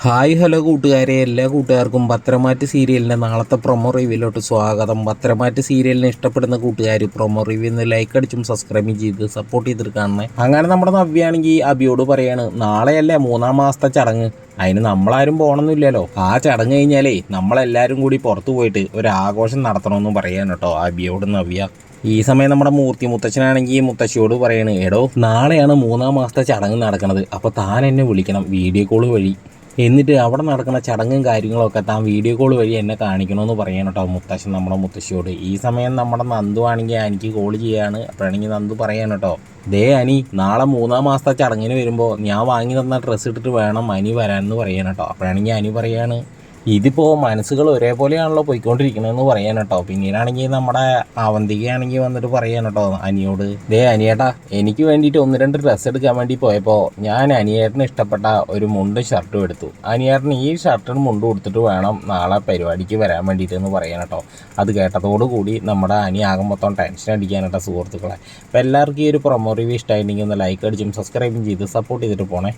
Hi hello കൂട്ടുകാരെ, എല്ലാ കൂട്ടുകാർക്കും പത്രമാറ്റ് സീരിയലിൻ്റെ നാളത്തെ പ്രൊമോ റിവ്യൂലോട്ട് സ്വാഗതം. പത്രമാറ്റ് സീരിയലിനെ ഇഷ്ടപ്പെടുന്ന കൂട്ടുകാർ പ്രൊമോ റിവ്യൂന്ന് ലൈക്ക് അടിച്ചും സബ്സ്ക്രൈബും ചെയ്ത് സപ്പോർട്ട് ചെയ്തിട്ട് കാണണേ. അങ്ങനെ നമ്മുടെ നവ്യാണെങ്കിൽ അബിയോട് പറയാണ്, നാളെയല്ലേ 3-ാം മാസത്തെ ചടങ്ങ്, അതിന് നമ്മളാരും പോകണമെന്നില്ലല്ലോ. ആ ചടങ്ങ് കഴിഞ്ഞാലേ നമ്മളെല്ലാവരും കൂടി പുറത്തു പോയിട്ട് ഒരു ആഘോഷം നടത്തണമെന്നും പറയാൻ കേട്ടോ അബിയോട് നവ്യ. ഈ സമയം നമ്മുടെ മൂർത്തി മുത്തച്ഛനാണെങ്കിൽ മുത്തശ്ശിയോട് പറയാണ്, എടോ നാളെയാണ് 3-ാം മാസത്തെ ചടങ്ങ് നടക്കുന്നത്, അപ്പോൾ താൻ എന്നെ വിളിക്കണം വീഡിയോ കോൾ വഴി. എന്നിട്ട് അവിടെ നടക്കുന്ന ചടങ്ങും കാര്യങ്ങളൊക്കെ താൻ വീഡിയോ കോൾ വഴി എന്നെ കാണിക്കണമെന്ന് പറയാൻ കേട്ടോ മുത്തശ്ശൻ നമ്മുടെ മുത്തശ്ശിയോട്. ഈ സമയം നമ്മുടെ നന്ദു ആണെങ്കിൽ എനിക്ക് കോൾ ചെയ്യാണ്. അപ്പോഴാണെങ്കിൽ നന്ദു പറയാൻ കേട്ടോ, ദേ അനി, നാളെ 3-ാം മാസത്തെ ചടങ്ങിന് വരുമ്പോൾ ഞാൻ വാങ്ങി തന്ന ഡ്രസ്സ് ഇട്ടിട്ട് വേണം അനി വരാമെന്ന് പറയാൻ കേട്ടോ. അപ്പോഴാണെങ്കിൽ അനി പറയാണ്, ഇതിപ്പോൾ മനസ്സുകൾ ഒരേപോലെയാണല്ലോ പോയിക്കൊണ്ടിരിക്കണമെന്ന് പറയാൻ കേട്ടോ. പിന്നീടാണെങ്കിൽ നമ്മുടെ അവന്തികയാണെങ്കിൽ വന്നിട്ട് പറയാൻ കേട്ടോ അനിയോട്, ദേ അനിയേട്ടാ, എനിക്ക് വേണ്ടിയിട്ട് 1-2 ഡ്രസ്സ് എടുക്കാൻ വേണ്ടി പോയപ്പോൾ ഞാൻ അനിയേട്ടന് ഇഷ്ടപ്പെട്ട ഒരു മുണ്ടും ഷർട്ടും എടുത്തു. അനിയേട്ടന് ഈ ഷർട്ടും മുണ്ടും കൊടുത്തിട്ട് വേണം നാളെ പരിപാടിക്ക് വരാൻ വേണ്ടിയിട്ടെന്ന് പറയാൻ കേട്ടോ. അത് കേട്ടതോടുകൂടി നമ്മുടെ അനി ആകെ മൊത്തം ടെൻഷൻ അടിക്കാൻ കേട്ടോ സുഹൃത്തുക്കളെ. അപ്പോൾ എല്ലാവർക്കും ഈ ഒരു പ്രൊമോ റിവ്യൂ ഇഷ്ടമായിട്ടുണ്ടെങ്കിൽ ഒന്ന് ലൈക്ക് അടിച്ചും സബ്സ്ക്രൈബും ചെയ്ത് സപ്പോർട്ട് ചെയ്തിട്ട് പോണേ.